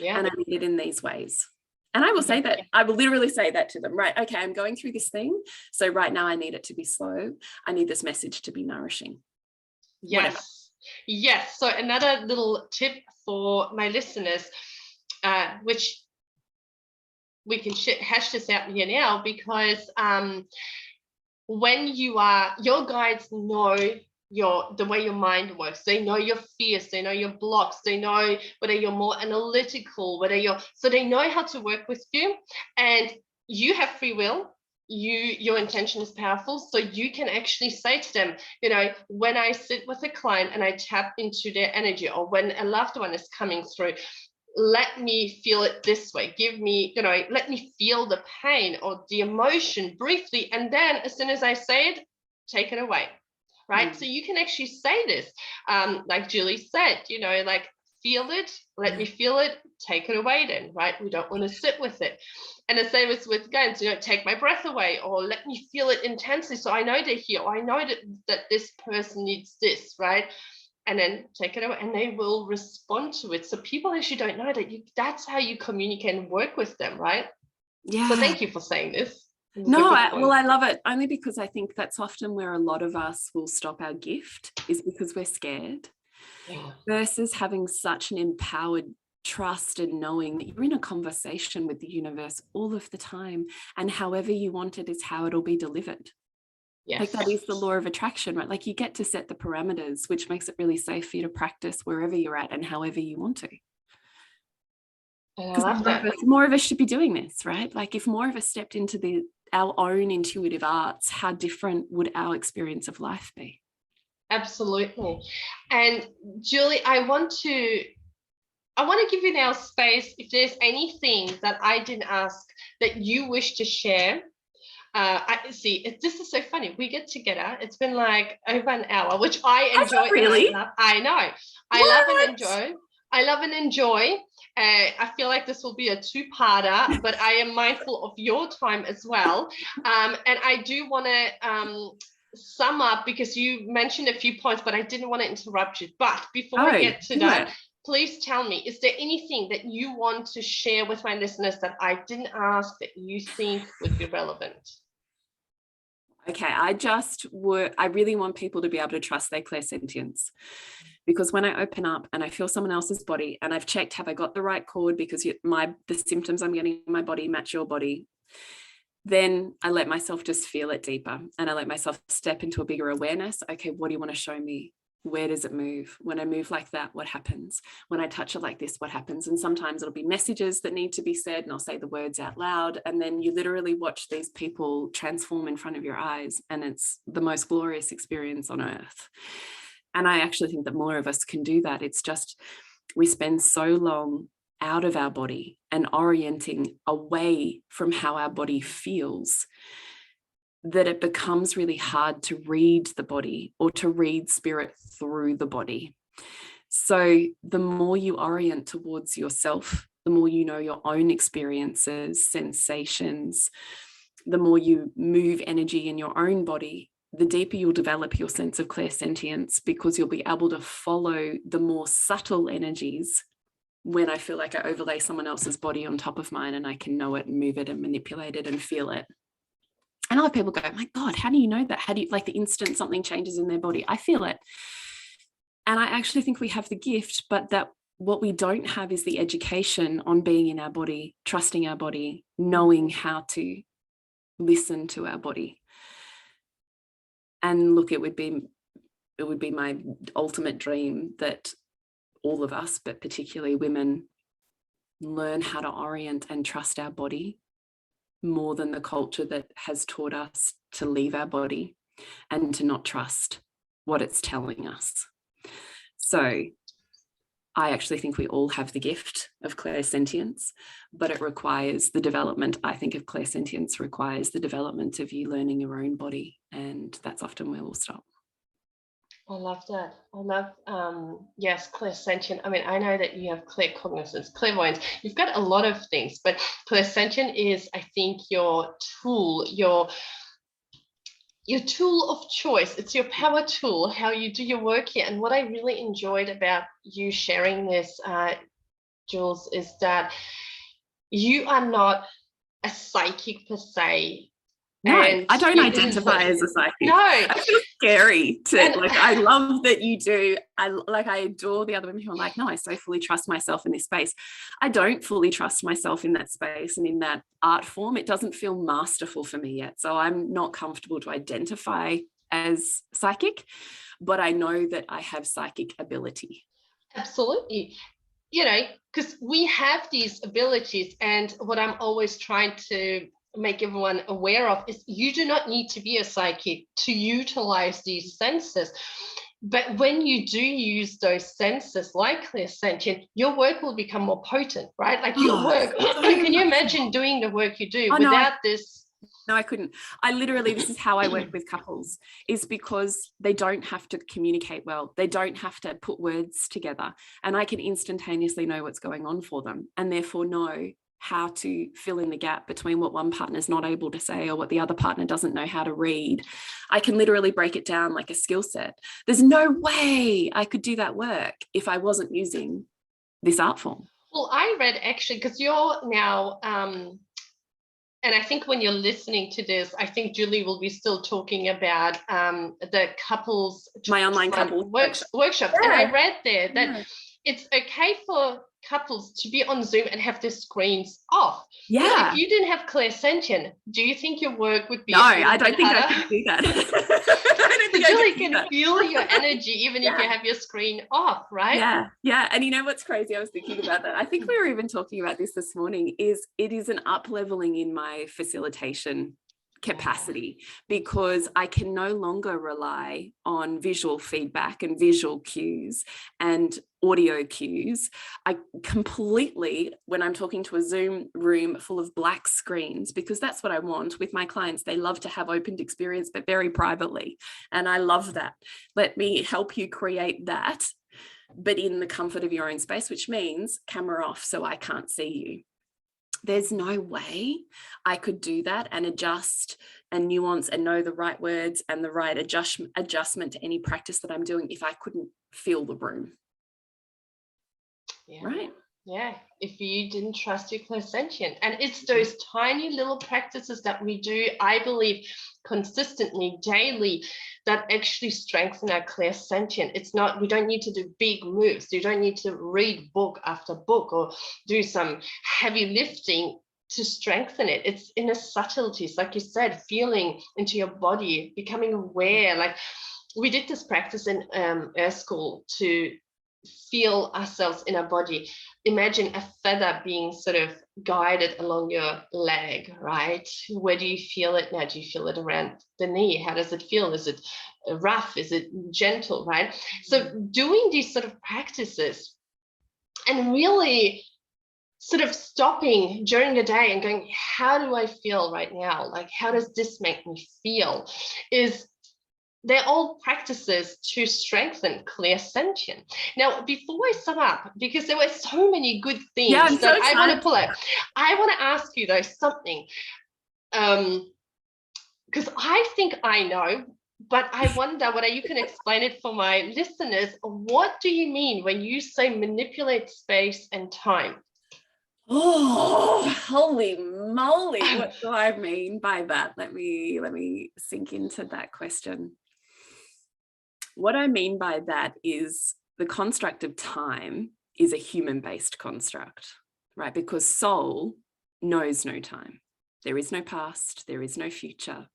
And I need it in these ways. And I will say that, I will literally say that to them, right? Okay, I'm going through this thing. So right now I need it to be slow. I need this message to be nourishing. Yes. Whatever. Yes. So another little tip for my listeners, which we can hash this out here now, because when your guides know the way your mind works. They know your fears, they know your blocks, they know whether you're more analytical, so they know how to work with you, and you have free will. Your intention is powerful, so you can actually say to them, when I sit with a client and I tap into their energy, or when a loved one is coming through, let me feel it this way. Give me, let me feel the pain or the emotion briefly, and then as soon as I say it, take it away. Right. So you can actually say this, like Julie said, like, feel it, let me feel it, take it away then, right? We don't want to sit with it. And the same as with guides, take my breath away, or let me feel it intensely so I know they're here, or I know that this person needs this, right? And then take it away, and they will respond to it. So people actually don't know that that's how you communicate and work with them, right? Yeah. So thank you for saying this. No, I love it, only because I think that's often where a lot of us will stop our gift, is because we're scared. Yeah. versus having such an empowered trust and knowing that you're in a conversation with the universe all of the time, and however you want it is how it'll be delivered. Yes. Like that is the law of attraction, right? Like you get to set the parameters, which makes it really safe for you to practice wherever you're at and however you want to. And I Because love that. more of us should be doing this, right? Like if more of us stepped into our own intuitive arts, how different would our experience of life be? Absolutely. And Julie, I want to give you now space if there's anything that I didn't ask that you wish to share. I see. This is so funny. We get together. It's been like over an hour, which I enjoy. Really? And I know. I love and enjoy. I love and enjoy. I feel like this will be a two-parter, but I am mindful of your time as well. And I do want to sum up because you mentioned a few points, but I didn't want to interrupt you. But before we get to that, please tell me, is there anything that you want to share with my listeners that I didn't ask that you think would be relevant? Okay, I really want people to be able to trust their clairsentience, because when I open up and I feel someone else's body and I've checked, have I got the right cord, because the symptoms I'm getting in my body match your body, then I let myself just feel it deeper and I let myself step into a bigger awareness. Okay, what do you want to show me? Where does it move? When I move like that, what happens? When I touch it like this, what happens? And sometimes it'll be messages that need to be said and I'll say the words out loud. And then you literally watch these people transform in front of your eyes. And it's the most glorious experience on earth. And I actually think that more of us can do that. It's just, we spend so long out of our body and orienting away from how our body feels that it becomes really hard to read the body or to read spirit through the body. So the more you orient towards yourself, the more you know your own experiences, sensations, the more you move energy in your own body, the deeper you'll develop your sense of clairsentience, because you'll be able to follow the more subtle energies. When I feel like I overlay someone else's body on top of mine and I can know it and move it and manipulate it and feel it. And other people go, my God, how do you know that? How do you, like the instant something changes in their body? I feel it. And I actually think we have the gift, but that what we don't have is the education on being in our body, trusting our body, knowing how to listen to our body. And look, it would be my ultimate dream that all of us, but particularly women, learn how to orient and trust our body more than the culture that has taught us to leave our body and to not trust what it's telling us. So I actually think we all have the gift of clairsentience, but it requires the development. I think of clairsentience requires the development of you learning your own body, and that's often where we'll stop. I love that. I love, yes, clairsentient. I mean, I know that you have claircognizance, clairvoyance. You've got a lot of things, but clairsentient is, I think, your tool, your tool of choice. It's your power tool, how you do your work here. And what I really enjoyed about you sharing this, Jules, is that you are not a psychic per se. No, I don't identify as a psychic. No. I feel scary I love that you do. I adore the other women who are like, no, I so fully trust myself in this space. I don't fully trust myself in that space and in that art form. It doesn't feel masterful for me yet. So I'm not comfortable to identify as psychic, but I know that I have psychic ability. Absolutely. You know, because we have these abilities, and what I'm always trying to make everyone aware of is you do not need to be a psychic to utilize these senses. But when you do use those senses like clairsentient, your work will become more potent, right? Like your work. Can you imagine doing the work you do without this? No, I couldn't. This is how I work with couples, is because they don't have to communicate well. They don't have to put words together. And I can instantaneously know what's going on for them, and therefore know how to fill in the gap between what one partner is not able to say or what the other partner doesn't know how to read. I can literally break it down like a skill set. There's no way I could do that work if I wasn't using this art form. Well, I read actually, because you're now And I think when you're listening to this, I think Julie will be still talking about the couples, my online couples workshops. Yeah. And I read there that Yeah. it's okay for couples to be on Zoom and have their screens off. Yeah. Now, if you didn't have Clairsentience, do you think your work would be No, a little I don't bit think harder? I could do that. I don't think Julie I could do can that. feel your energy even if Yeah. you have your screen off, right? Yeah, yeah. And you know what's crazy? I was thinking about that. I think we were even talking about this morning, is it is an up-leveling in my facilitation capacity, because I can no longer rely on visual feedback and visual cues and audio cues. I completely, when I'm talking to a Zoom room full of black screens, because that's what I want with my clients, they love to have opened experience, but very privately. And I love that. Let me help you create that, but in the comfort of your own space, which means camera off so I can't see you. There's no way I could do that and adjust and nuance and know the right words and the right adjustment to any practice that I'm doing if I couldn't feel the room. Yeah. Right. Yeah, if you didn't trust your clairsentient. And it's those tiny little practices that we do, I believe, consistently, daily, that actually strengthen our clairsentient. It's not, we don't need to do big moves. You don't need to read book after book or do some heavy lifting to strengthen it. It's in the subtleties, like you said, feeling into your body, becoming aware. Like we did this practice in Earth School to feel ourselves in our body. Imagine a feather being sort of guided along your leg, right? Where do you feel it now? Do you feel it around the knee? How does it feel? Is it rough? Is it gentle, right? So doing these sort of practices and really sort of stopping during the day and going, how do I feel right now? Like, how does this make me feel? They're all practices to strengthen clairsentience. Now, before I sum up, because there were so many good themes that I want to pull out, I want to ask you though something, because I think I know, but I wonder whether you can explain it for my listeners. What do you mean when you say manipulate space and time? Oh, holy moly. What do I mean by that? Let me sink into that question. What I mean by that is the construct of time is a human-based construct, right? Because soul knows no time. There is no past, there is no future,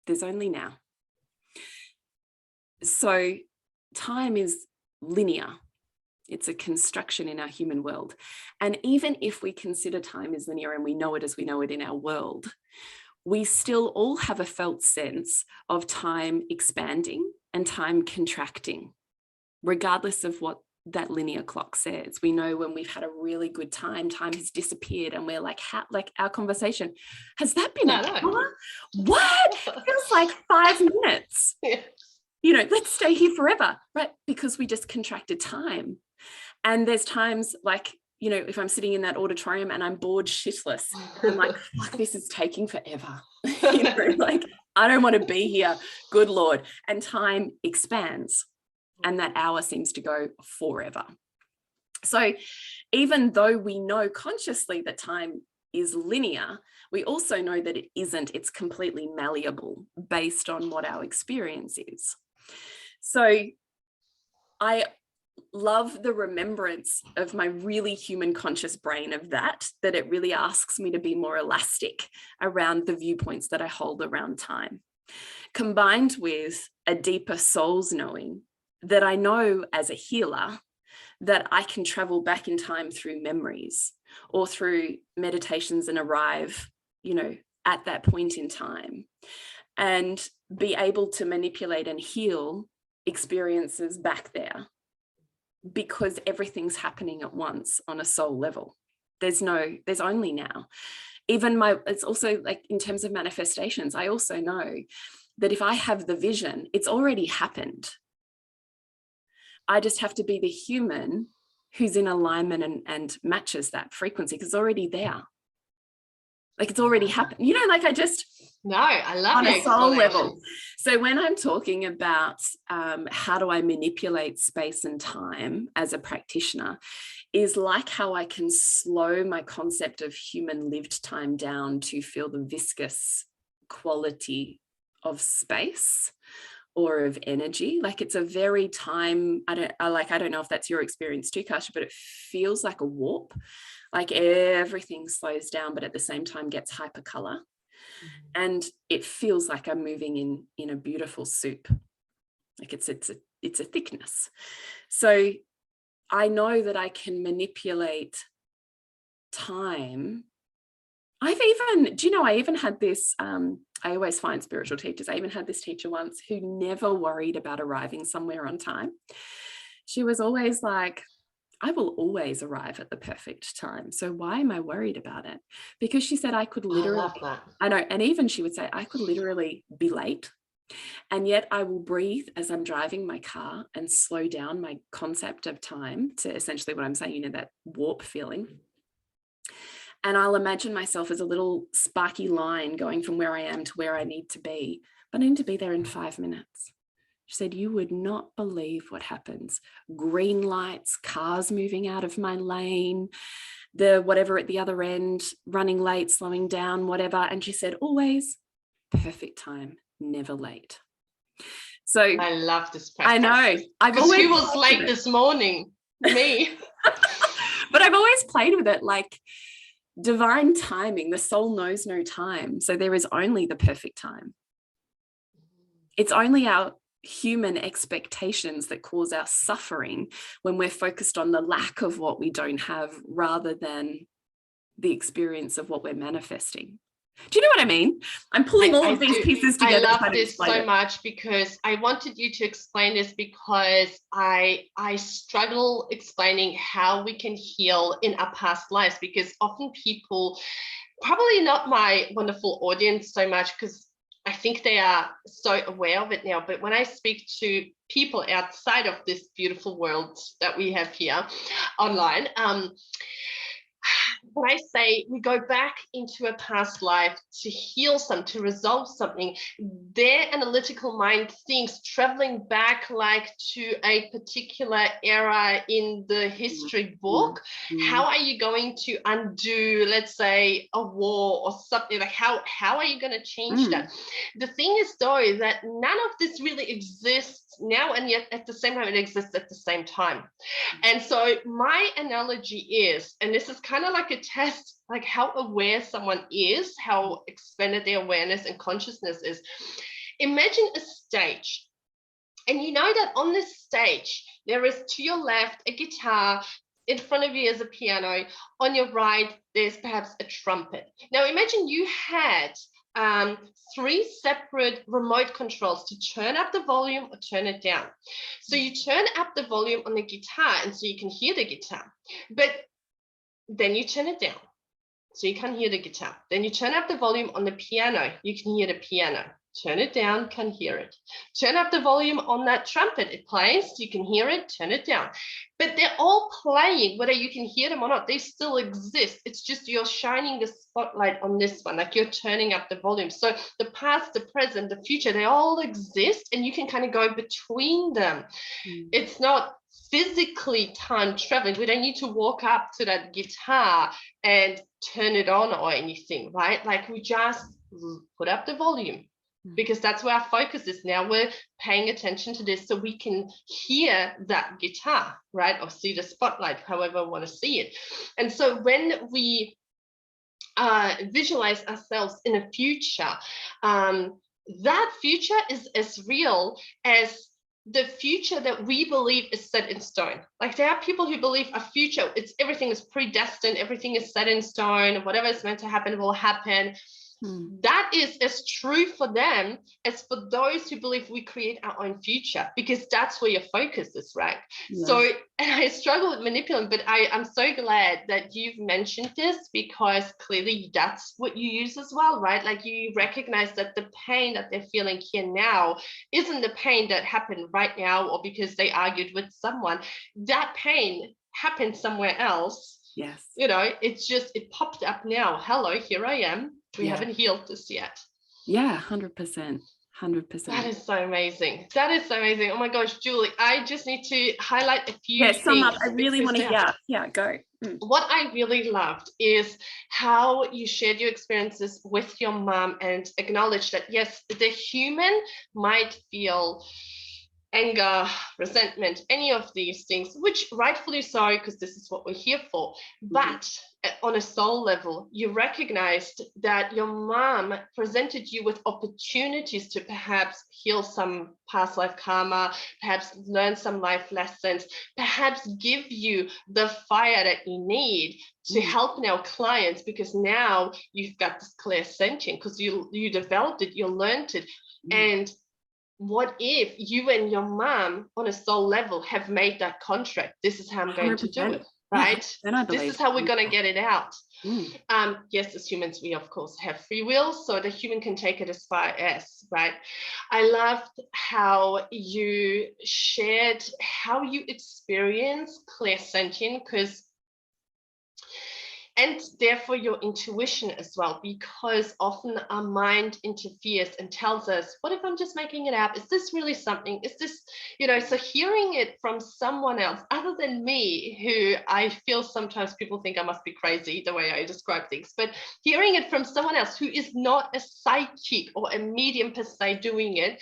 there's only now. So time is linear. It's a construction in our human world. And even if we consider time as linear and we know it as we know it in our world, we still all have a felt sense of time expanding and time contracting, regardless of what that linear clock says. We know when we've had a really good time, time has disappeared and we're like, like our conversation, has that been an hour? What? It feels like 5 minutes. Yeah. You know, let's stay here forever, right? Because we just contracted time. And there's times like, you know, if I'm sitting in that auditorium and I'm bored shitless, I'm like, fuck, this is taking forever. You know, like, I don't want to be here. Good Lord. And time expands and that hour seems to go forever. So even though we know consciously that time is linear, we also know that it isn't. It's completely malleable based on what our experience is. So I love the remembrance of my really human conscious brain of that it really asks me to be more elastic around the viewpoints that I hold around time, combined with a deeper soul's knowing that I know as a healer that I can travel back in time through memories or through meditations and arrive, you know, at that point in time and be able to manipulate and heal experiences back there, because everything's happening at once on a soul level. There's only now. Even it's also like in terms of manifestations, I also know that if I have the vision, it's already happened. I just have to be the human who's in alignment and matches that frequency, because it's already there. Like it's already happened. You know, like No, I love on your a soul level. explanation. So when I'm talking about how do I manipulate space and time as a practitioner, is like how I can slow my concept of human lived time down to feel the viscous quality of space or of energy. Like it's a very time, I don't know if that's your experience too, Kasia, but it feels like a warp. Like everything slows down, but at the same time gets hypercolor. And it feels like I'm moving in a beautiful soup. Like it's a thickness. So I know that I can manipulate time. I even had this, I always find spiritual teachers, I even had this teacher once who never worried about arriving somewhere on time. She was always like, I will always arrive at the perfect time. So why am I worried about it? Because she said I could literally, I love that. I know, and even she would say, I could literally be late. And yet I will breathe as I'm driving my car and slow down my concept of time to essentially what I'm saying, that warp feeling. And I'll imagine myself as a little sparky line going from where I am to where I need to be. But I need to be there in 5 minutes. She said, you would not believe what happens. Green lights, cars moving out of my lane, the whatever at the other end, running late, slowing down, whatever. And she said, always perfect time, never late. So I love this practice. I know. Because who was late this morning? Me. But I've always played with it like divine timing. The soul knows no time. So there is only the perfect time. It's only our human expectations that cause our suffering when we're focused on the lack of what we don't have rather than the experience of what we're manifesting. Do you know what I mean? I'm pulling all of these pieces together. I love this so much because I wanted you to explain this because I struggle explaining how we can heal in our past lives, because often people, probably not my wonderful audience so much because I think they are so aware of it now, but when I speak to people outside of this beautiful world that we have here online, when I say we go back into a past life to heal to resolve something, their analytical mind thinks traveling back like to a particular era in the history book. How are you going to undo, let's say, a war or something? Like how are you going to change that? The thing is, though, that none of this really exists now, and yet at the same time it exists at the same time. And so my analogy is, and this is kind of like a test, like how aware someone is, how expanded their awareness and consciousness is. Imagine a stage, and you know that on this stage there is to your left a guitar, in front of you is a piano, on your right there's perhaps a trumpet. Now imagine you had 3 separate remote controls to turn up the volume or turn it down. So you turn up the volume on the guitar and so you can hear the guitar, but then you turn it down so you can't hear the guitar. Then you turn up the volume on the piano, you can hear the piano. Turn it down, can hear it. Turn up the volume on that trumpet, it plays, you can hear it, turn it down. But they're all playing, whether you can hear them or not, they still exist. It's just you're shining the spotlight on this one, like you're turning up the volume. So the past, the present, the future, they all exist and you can kind of go between them. It's not physically time traveling. We don't need to walk up to that guitar and turn it on or anything, right? Like we just put up the volume, because that's where our focus is now. We're paying attention to this so we can hear that guitar, right? Or see the spotlight, however we want to see it. And so when we visualize ourselves in a future, that future is as real as the future that we believe is set in stone. Like there are people who believe a future, everything is predestined, everything is set in stone, whatever is meant to happen will happen. That is as true for them as for those who believe we create our own future, because that's where your focus is, right? Yeah. So, and I struggle with manipulating, but I'm so glad that you've mentioned this, because clearly that's what you use as well, right? Like you recognize that the pain that they're feeling here now isn't the pain that happened right now or because they argued with someone. That pain happened somewhere else. Yes. You know, it's just, it popped up now. Hello, here I am. We haven't healed this yet. Yeah, 100%. 100%. That is so amazing. That is so amazing. Oh my gosh, Julie, I just need to highlight a few Yeah, sum up. things. I really want to hear. Yeah, go. What I really loved is how you shared your experiences with your mom and acknowledged that, yes, the human might feel anger, resentment, any of these things, which rightfully so, because this is what we're here for. But on a soul level, you recognized that your mom presented you with opportunities to perhaps heal some past life karma, perhaps learn some life lessons, perhaps give you the fire that you need to help now clients, because now you've got this clairsentient, because you developed it, you learned it. And what if you and your mom on a soul level have made that contract? This is how I'm going to do it, right? Yeah, this is how we're going to get it out. Mm. Yes, as humans, we of course have free will, so the human can take it as far as, right? I loved how you shared how you experience clairsentient, and therefore your intuition as well, because often our mind interferes and tells us, what if I'm just making it up? Is this really something? Is this, so hearing it from someone else other than me, who I feel sometimes people think I must be crazy the way I describe things, but hearing it from someone else who is not a psychic or a medium per se doing it,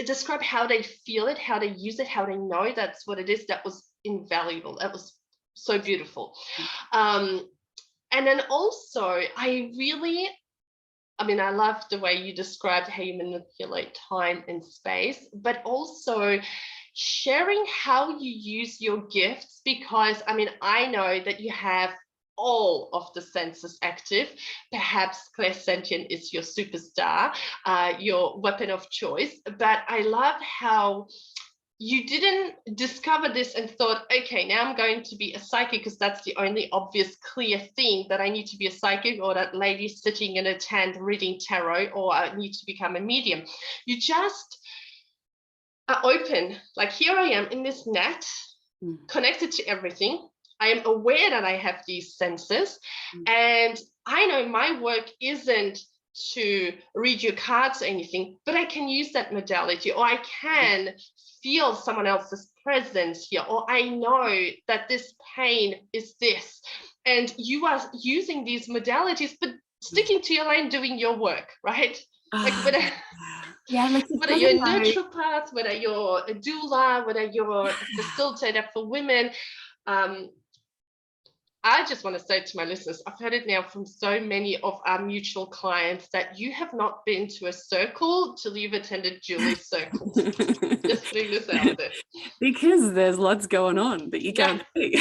describe how they feel it, how they use it, how they know that's what it is, that was invaluable. That was so beautiful. And then also, I love the way you described how you manipulate time and space, but also sharing how you use your gifts, because I know that you have all of the senses active. Perhaps clairsentient is your superstar, your weapon of choice. But I love how you didn't discover this and thought, okay, now I'm going to be a psychic because that's the only obvious clear thing, that I need to be a psychic, or that lady sitting in a tent reading tarot, or I need to become a medium. You just are open. Like, here I am in this net, connected to everything. I am aware that I have these senses, and I know my work isn't to read your cards or anything, but I can use that modality, or I can feel someone else's presence here, or I know that this pain is this. And you are using these modalities, but sticking to your lane, doing your work, right? Whether you're a naturopath, whether you're a doula, whether you're a facilitator for women, I just want to say to my listeners, I've heard it now from so many of our mutual clients, that you have not been to a circle till you've attended Julie's circles. Just putting this out there. Because there's lots going on that you can't see.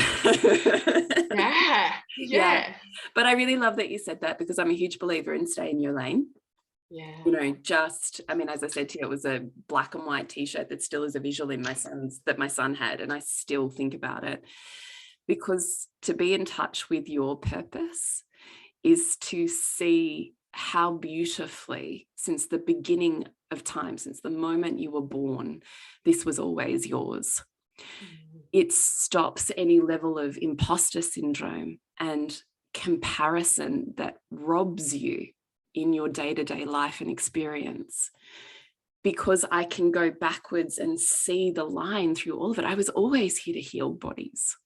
Yeah. But I really love that you said that, because I'm a huge believer in stay in your lane. Yeah. As I said to you, it was a black and white t-shirt that still is a visual in my son had, and I still think about it. Because to be in touch with your purpose is to see how beautifully, since the beginning of time, since the moment you were born, this was always yours. It stops any level of imposter syndrome and comparison that robs you in your day-to-day life and experience. Because I can go backwards and see the line through all of it. I was always here to heal bodies.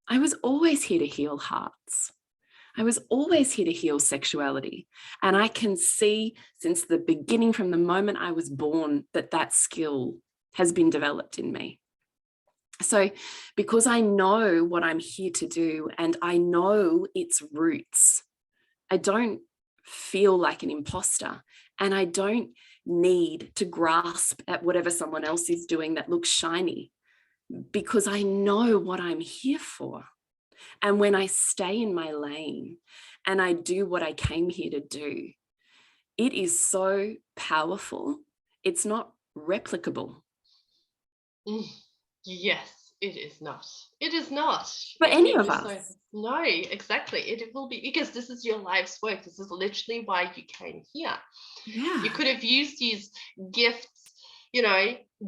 I was always here to heal hearts. I was always here to heal sexuality. And I can see since the beginning, from the moment I was born, that skill has been developed in me. So because I know what I'm here to do, and I know its roots, I don't feel like an imposter, and I don't need to grasp at whatever someone else is doing that looks shiny, because I know what I'm here for. And when I stay in my lane and I do what I came here to do, it is so powerful. It's not replicable. Yes, it is not. It is not. For any of us. No, exactly. It will be, because this is your life's work. This is literally why you came here. Yeah. You could have used these gifts,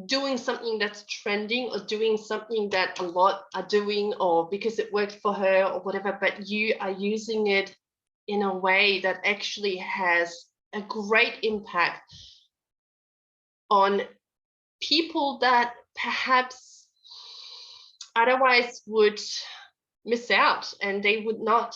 doing something that's trending, or doing something that a lot are doing, or because it worked for her or whatever, but you are using it in a way that actually has a great impact on people that perhaps otherwise would miss out, and they would not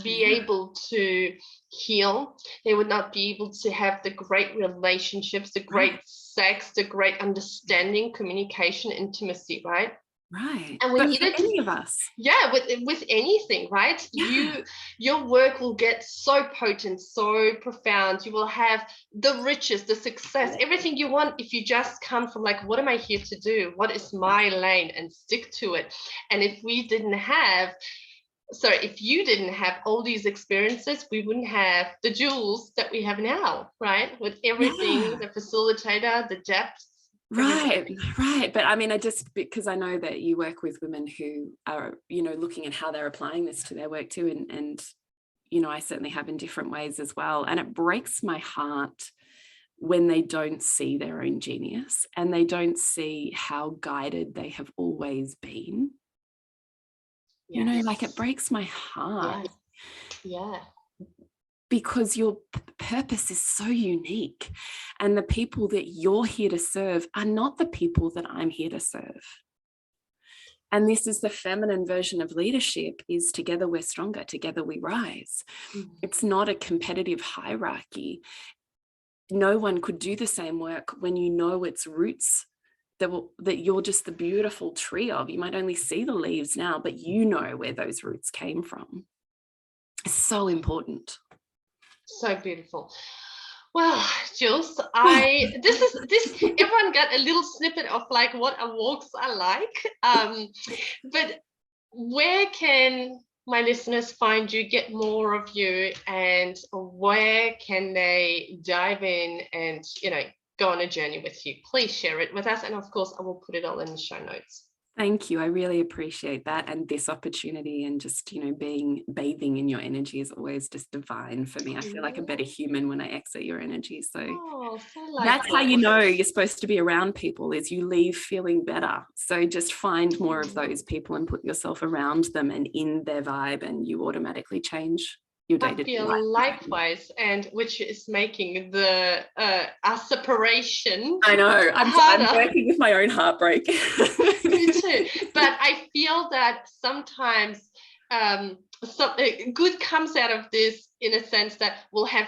be able to heal. They would not be able to have the great relationships, the great sex, the great understanding, communication, intimacy, right? Right. And we But needed for any of us. Yeah, with anything, right? Yeah. Your work will get so potent, so profound. You will have the riches, the success, everything you want if you just come from like, what am I here to do? What is my lane? And stick to it. And if you didn't have all these experiences, we wouldn't have the jewels that we have now, right? With everything, the facilitator, the depth. Right. But I mean, because I know that you work with women who are, looking at how they're applying this to their work too. And I certainly have in different ways as well. And it breaks my heart when they don't see their own genius and they don't see how guided they have always been. Yes. It breaks my heart. Yeah. Because your purpose is so unique, and the people that you're here to serve are not the people that I'm here to serve. And this is the feminine version of leadership: is together we're stronger, together we rise. It's not a competitive hierarchy. No one could do the same work when you know its roots that you're just the beautiful tree of. You might only see the leaves now, but you know where those roots came from. It's so important. So beautiful. Well, Jules, everyone got a little snippet of like what our walks are like. But where can my listeners find you, get more of you, and where can they dive in and, go on a journey with you? Please share it with us. And of course, I will put it all in the show notes. Thank you. I really appreciate that. And this opportunity, and just, bathing in your energy is always just divine for me. I feel like a better human when I exit your energy. So that's how you know you're supposed to be around people, is you leave feeling better. So just find more of those people and put yourself around them and in their vibe, and you automatically change your day-to-day life. I feel likewise, and which is making the our separation. I know. I'm working with my own heartbreak. Me too. But I feel that sometimes something good comes out of this, in a sense that we'll have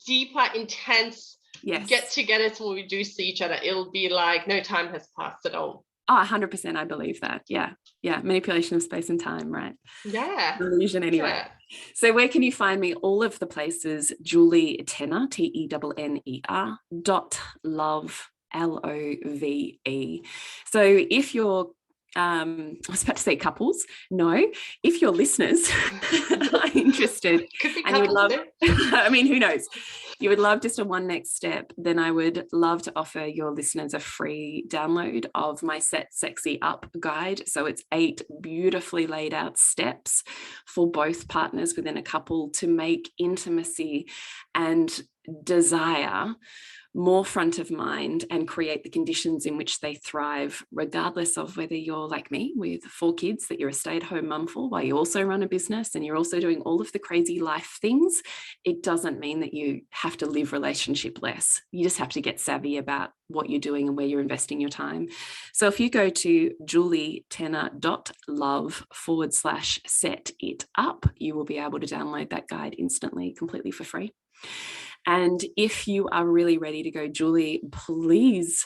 deeper, intense get-togethers when we do see each other. It'll be like no time has passed at all. Oh, 100%. I believe that. Yeah. Manipulation of space and time, right? Yeah. Illusion anyway. Yeah. So where can you find me? All of the places: Julie Tenner, TENNER .love, LOVE. So if you're I was about to say couples. No, if your listeners are interested and you would love, I mean, who knows? You would love just a one next step, then I would love to offer your listeners a free download of my Set Sexy Up guide. So it's 8 beautifully laid out steps for both partners within a couple to make intimacy and desire more front of mind and create the conditions in which they thrive, regardless of whether you're like me with 4 kids that you're a stay-at-home mum for while you also run a business and you're also doing all of the crazy life things. It doesn't mean that you have to live relationship less. You just have to get savvy about what you're doing and where you're investing your time. So if you go to julietenner.love/set it up, you will be able to download that guide instantly, completely for free. And if you are really ready to go, Julie, please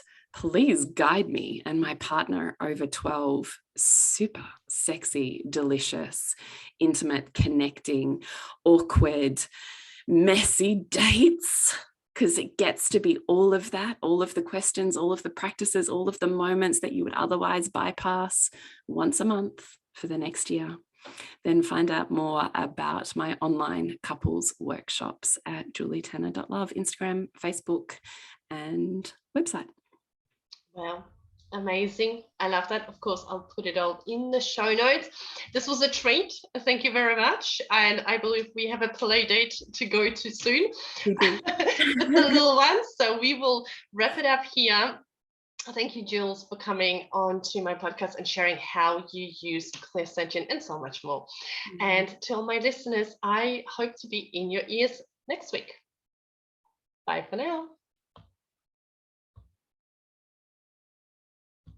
guide me and my partner over 12 super sexy, delicious, intimate, connecting, awkward, messy dates, because it gets to be all of that, all of the questions, all of the practices, all of the moments that you would otherwise bypass once a month for the next year. Then find out more about my online couples workshops at julietenner.love, Instagram, Facebook, and website. Wow, amazing. I love that. Of course, I'll put it all in the show notes. This was a treat. Thank you very much. And I believe we have a play date to go to soon with the little ones. So we will wrap it up here. Thank you, Jules, for coming on to my podcast and sharing how you use Clairsentient and so much more. And to all my listeners, I hope to be in your ears next week. Bye for now.